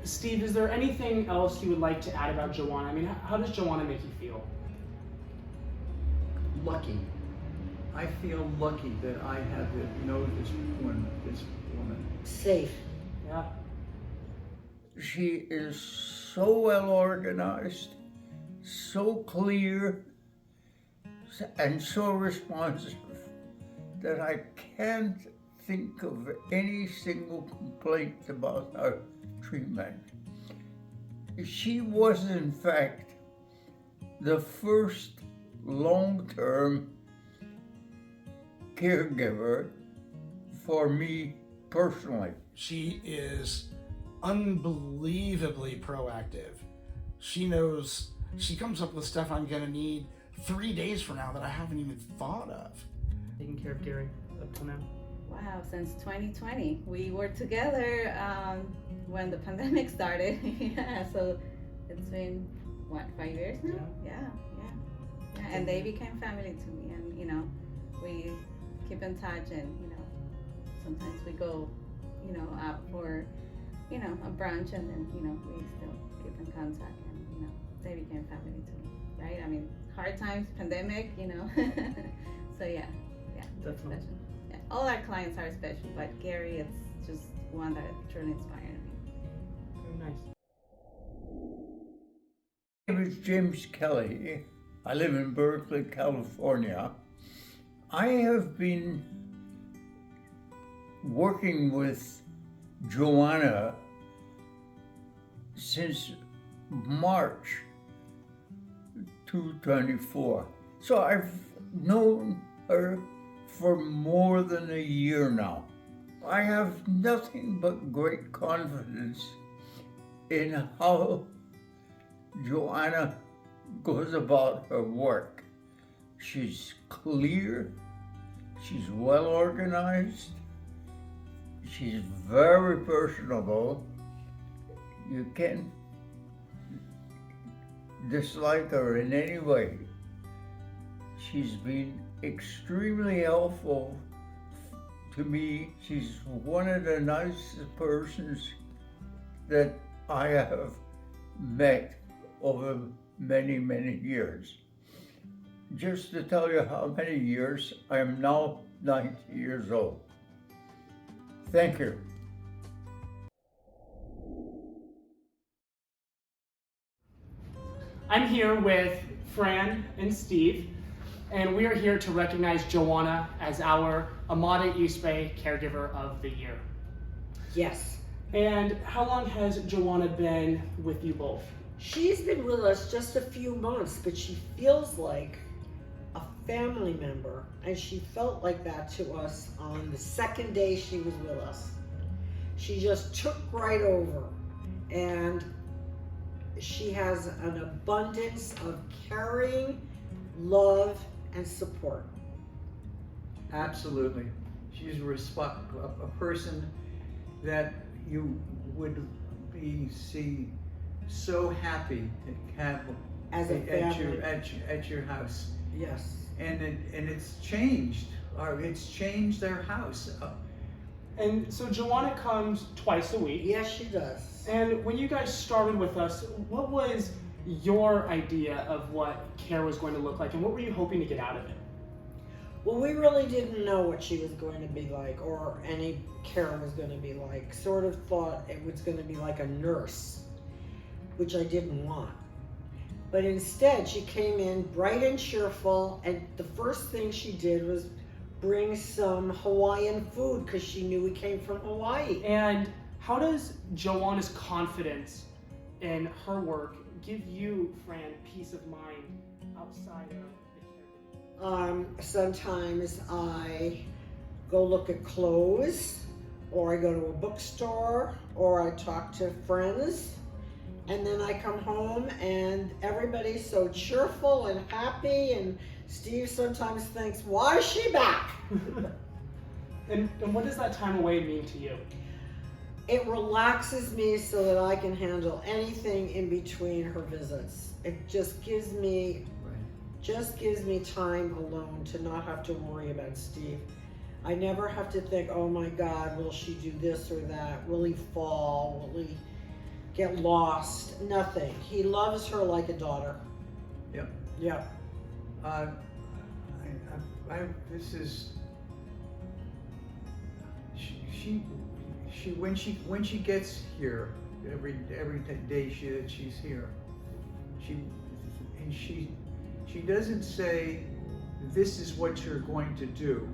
Steve, is there anything else you would like to add about Jhoanna? I mean, how does Jhoanna make you feel? Lucky. I feel lucky that I have to know this woman. Safe. Yeah. She is so well organized, so clear, and so responsive that I can't think of any single complaint about her treatment. She was, in fact, the first long-term caregiver for me personally. She is unbelievably proactive. She knows, she comes up with stuff I'm gonna need 3 days from now that I haven't even thought of. Taking care of Gary up till now. Wow, since 2020. We were together when the pandemic started. Yeah, so it's been, what, 5 years now? Yeah. And they became family to me, and we keep in touch, and sometimes we go out for a brunch, and then we still keep in contact, and they became family to me, right? I mean, hard times, pandemic, so yeah, it's Definitely. special. Yeah. All our clients are special, but Gary, it's just one that truly inspired me. Very nice. My name is James Kelly. I live in Berkeley, California. I have been working with Jhoanna since March 2024. So I've known her for more than a year now. I have nothing but great confidence in how Jhoanna goes about her work. She's clear, she's well organized, she's very personable. You can't dislike her in any way. She's been extremely helpful to me. She's one of the nicest persons that I have met over many, many years. Just to tell you how many years, I am now 90 years old. Thank you. I'm here with Fran and Steve, and we are here to recognize Jhoanna as our Amada Senior Care Caregiver of the Year. Yes. And how long has Jhoanna been with you both? She's been with us just a few months, but she feels like a family member, and she felt like that to us on the second day she was with us. She just took right over, and she has an abundance of caring, love, and support. Absolutely. She's a person that you would see so happy to have As a family. at your house. Yes. And it's changed. It's changed our house. And so Jhoanna comes twice a week. Yes, she does. And when you guys started with us, what was your idea of what care was going to look like, and what were you hoping to get out of it? Well, we really didn't know what she was going to be like, or any care was going to be like. Sort of thought it was going to be like a nurse, which I didn't want. But instead, she came in bright and cheerful, and the first thing she did was bring some Hawaiian food, because she knew we came from Hawaii. And how does Jhoanna's confidence in her work give you, Fran, peace of mind outside of the caregiving? Sometimes I go look at clothes, or I go to a bookstore, or I talk to friends, and then I come home and everybody's so cheerful and happy, and Steve sometimes thinks, why is she back? And what does that time away mean to you? It relaxes me so that I can handle anything in between her visits. It just gives me time alone to not have to worry about Steve. I never have to think, oh my God, will she do this or that? Will he fall? Will he? get lost, nothing. He loves her like a daughter. Yep. Yep. This is she when she gets here every day that she's here, she doesn't say this is what you're going to do.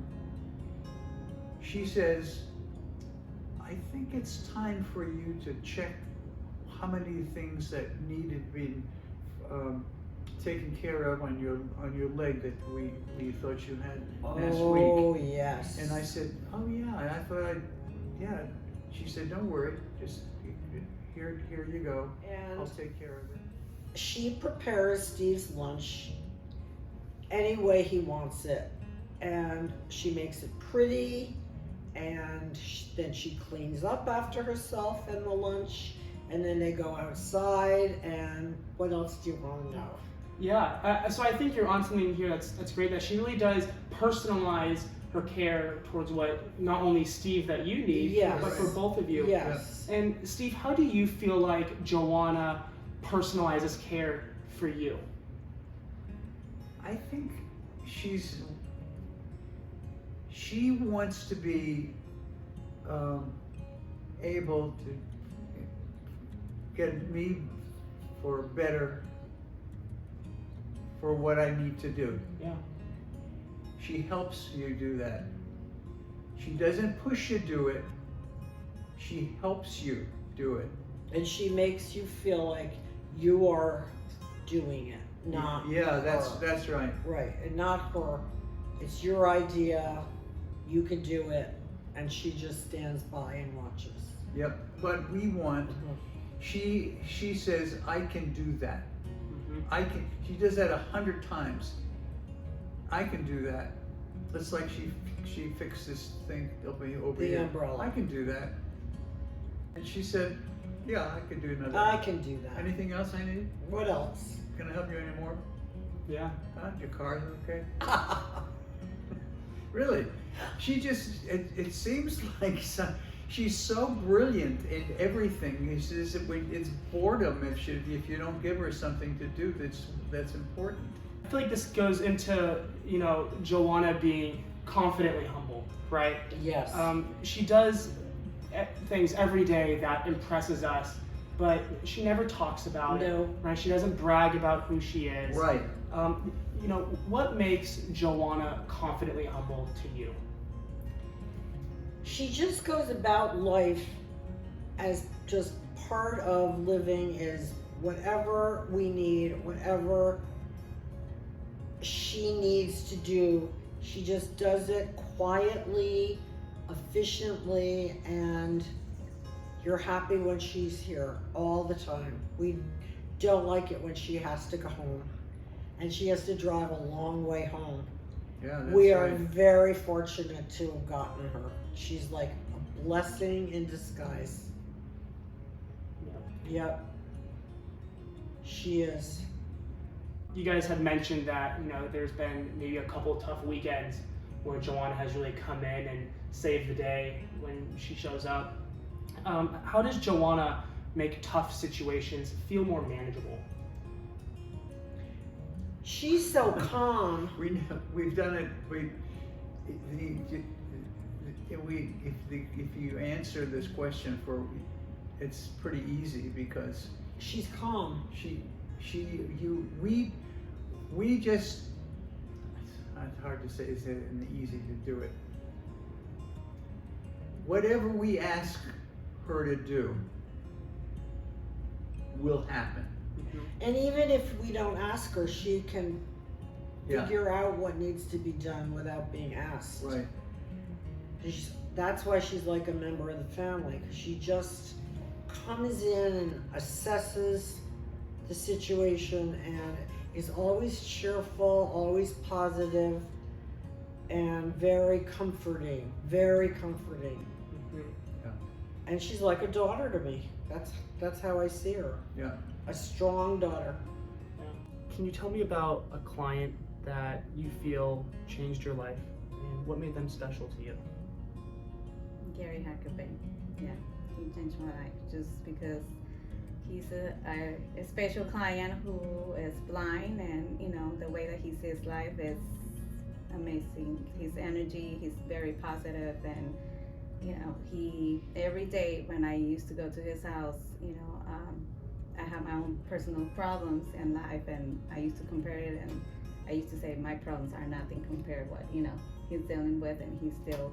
She says, I think it's time for you to check how many things that needed to be taken care of on your leg that we thought you had last week. Oh, yes. And I said, oh yeah. And I thought, yeah. She said, don't worry, just here you go. And I'll take care of it. she prepares Steve's lunch any way he wants it, and she makes it pretty, and then she cleans up after herself and the lunch, and then they go outside. And what else do you want to know? Yeah, so I think you're on something here that's great, that she really does personalize her care towards what not only Steve that you need, Yes. but for both of you. Yes. And Steve, how do you feel like Jhoanna personalizes care for you? I think she wants to be able to get me for better for what I need to do. Yeah. She helps you do that. She doesn't push you to do it. She helps you do it. And she makes you feel like you are doing it, not Yeah, her. that's right. Right, and not her. It's your idea, you can do it, and she just stands by and watches. Yep. But we want. She says, I can do that. I can. She does that 100 times. I can do that. It's like she fixed this thing over The here. umbrella. I can do that. And she said, yeah, I can do another. I can do that. Anything else I need? What else? Can I help you anymore? Yeah. Your car's okay? Really? She just, it seems like she's so brilliant in everything. It's boredom if you don't give her something to do that's important. I feel like this goes into, Jhoanna being confidently humble, right? Yes. She does things every day that impresses us, but she never talks about it, right? She doesn't brag about who she is. Right. What makes Jhoanna confidently humble to you? She just goes about life as just part of living, is whatever we need, whatever she needs to do, she just does it quietly, efficiently, and you're happy when she's here all the time. We don't like it when she has to go home, and she has to drive a long way home. Yeah, that's We are right. very fortunate to have gotten her. She's like a blessing in disguise. Yep. She is. You guys had mentioned that, there's been maybe a couple tough weekends where Jhoanna has really come in and saved the day when she shows up. How does Jhoanna make tough situations feel more manageable? She's so calm. We've done it. If you answer this question it's pretty easy because She's calm. we just, it's hard to say, it's easy to do it. Whatever we ask her to do will happen. And even if we don't ask her, she can Yeah. figure out what needs to be done without being asked. Right. That's why she's like a member of the family, because she just comes in and assesses the situation and is always cheerful, always positive, and very comforting, very comforting. Yeah. And she's like a daughter to me. That's how I see her. Yeah. A strong daughter. Can you tell me about a client that you feel changed your life and what made them special to you? Gary Huckabee. Yeah, he changed my life just because he's a special client who is blind, and the way that he sees life is amazing. His energy, he's very positive, and he every day when I used to go to his house, I have my own personal problems in life, and I used to compare it, and I used to say my problems are nothing compared to what he's dealing with, and he's still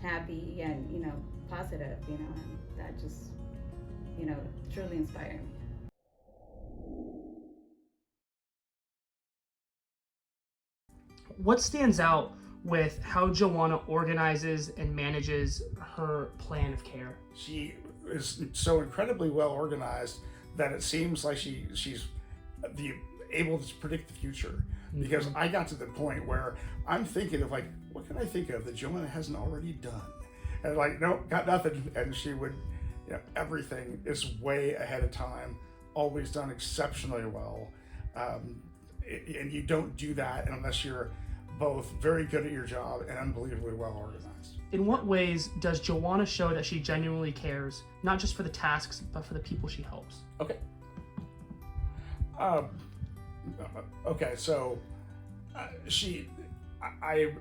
happy and positive, and that just truly inspired me. What stands out with how Jhoanna organizes and manages her plan of care? She is so incredibly well organized that it seems like she's able to predict the future. Because I got to the point where I'm thinking of like, what can I think of that Jhoanna hasn't already done? And like, nope, got nothing. And she would, everything is way ahead of time, always done exceptionally well. And you don't do that unless you're both very good at your job and unbelievably well organized. In what ways does Jhoanna show that she genuinely cares, not just for the tasks, but for the people she helps? Okay. Okay, so it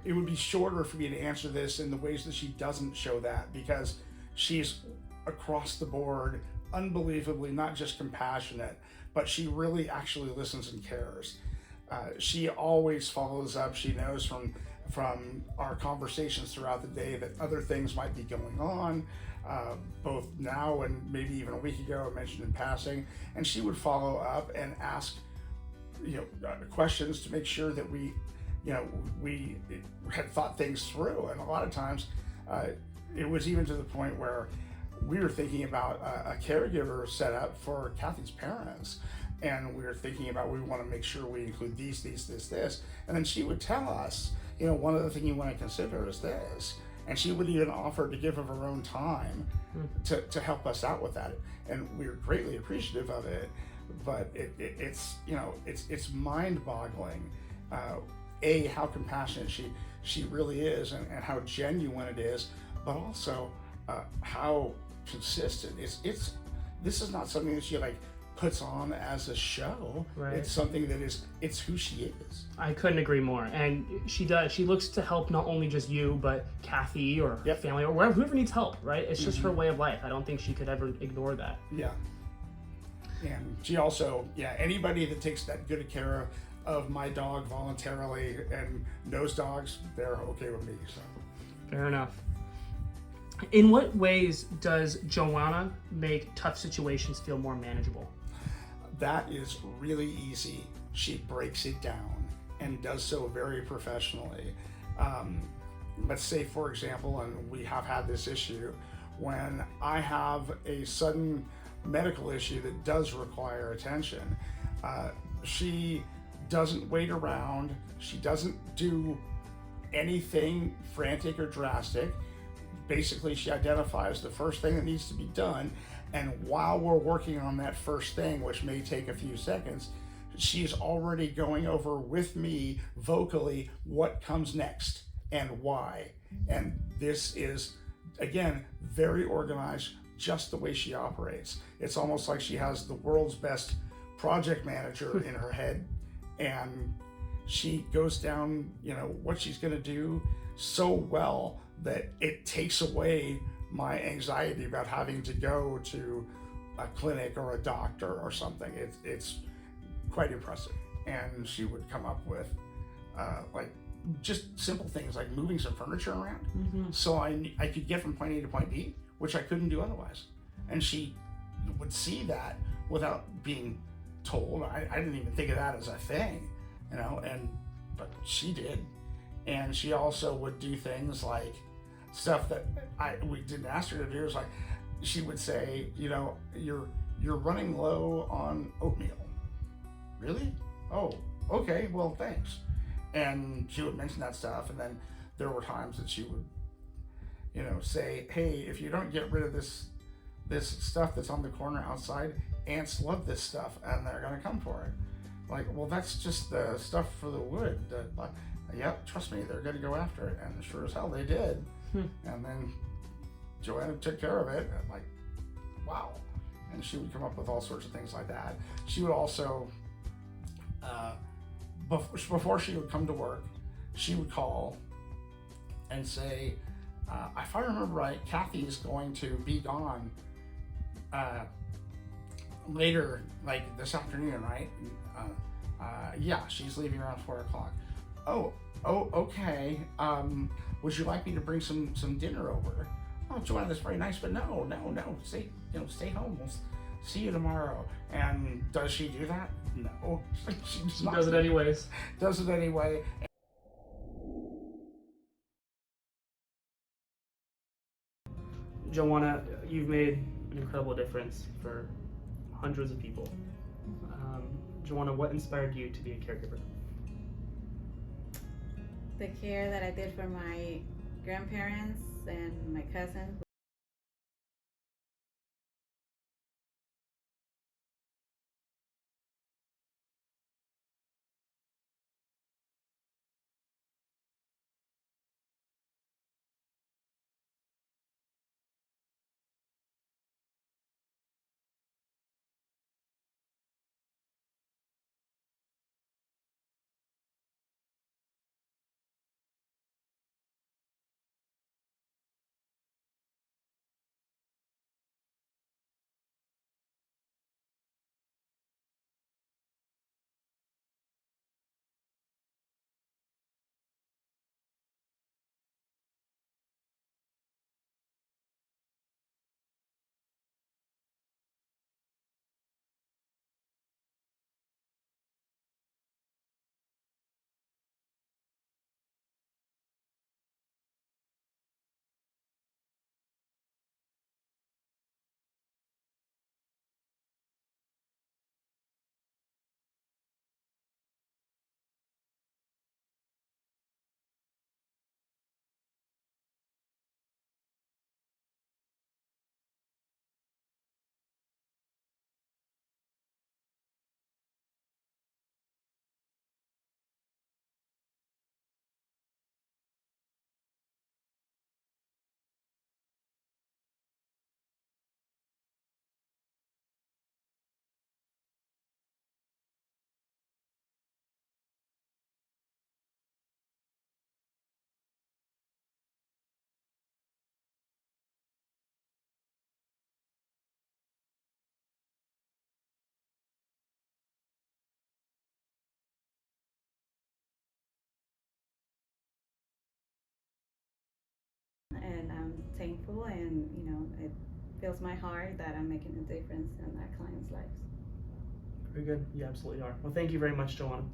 would be shorter for me to answer this in the ways that she doesn't show that, because she's across the board unbelievably not just compassionate, but she really actually listens and cares. She always follows up. She knows from our conversations throughout the day that other things might be going on, both now and maybe even a week ago, I mentioned in passing, and she would follow up and ask questions to make sure that we had thought things through. And a lot of times it was even to the point where we were thinking about a caregiver set up for Kathy's parents, and we were thinking about, we want to make sure we include this, and then she would tell us, one other thing you want to consider is this, and she would even offer to give of her own time to help us out with that, and we were greatly appreciative of it. But it's mind-boggling, how compassionate she really is, and how genuine it is, but also how consistent. This is not something that she puts on as a show. Right. It's something that it's who she is. I couldn't agree more. And she looks to help not only just you, but Kathy or her family or whoever needs help, right? It's just her way of life. I don't think she could ever ignore that. Yeah. And she also, anybody that takes that good care of my dog voluntarily and knows dogs, they're okay with me. So. Fair enough. In what ways does Jhoanna make tough situations feel more manageable? That is really easy. She breaks it down and does so very professionally. Let's say, for example, and we have had this issue, when I have a sudden medical issue that does require attention, she doesn't wait around. She doesn't do anything frantic or drastic. Basically, she identifies the first thing that needs to be done, and while we're working on that first thing, which may take a few seconds, she's already going over with me vocally what comes next and why. And this is, again, very organized, just the way she operates. It's almost like she has the world's best project manager in her head, and she goes down, what she's going to do so well that it takes away my anxiety about having to go to a clinic or a doctor or something. It's quite impressive. And she would come up with just simple things like moving some furniture around, so I could get from point A to point B, which I couldn't do otherwise. And she would see that without being told. I didn't even think of that as a thing, but she did. And she also would do things like stuff that we didn't ask her to do. Is like, she would say, you're running low on oatmeal. Really? Oh, okay, well, thanks. And she would mention that stuff, and then there were times that she would, say, hey, if you don't get rid of this stuff that's on the corner outside, ants love this stuff, and they're gonna come for it. Like, well, that's just the stuff for the wood. Yep, trust me, they're gonna go after it, and sure as hell they did. And then Jhoanna took care of it, and I'm like, wow. and she would come up with all sorts of things like that. She would also, before she would come to work, she would call and say, if I remember right, Kathy's going to be gone later, like this afternoon, right? Yeah, she's leaving around 4 o'clock. Oh, okay. Would you like me to bring some dinner over? Oh, Jhoanna, that's very nice, but no. Stay home. We'll see you tomorrow. And does she do that? No. She does it anyways. Does it anyway. Jhoanna, you've made an incredible difference for hundreds of people. Jhoanna, what inspired you to be a caregiver? The care that I did for my grandparents and my cousin. And I'm thankful, and it fills my heart that I'm making a difference in our clients' lives. Very good. You absolutely are. Well, thank you very much, Jhoanna.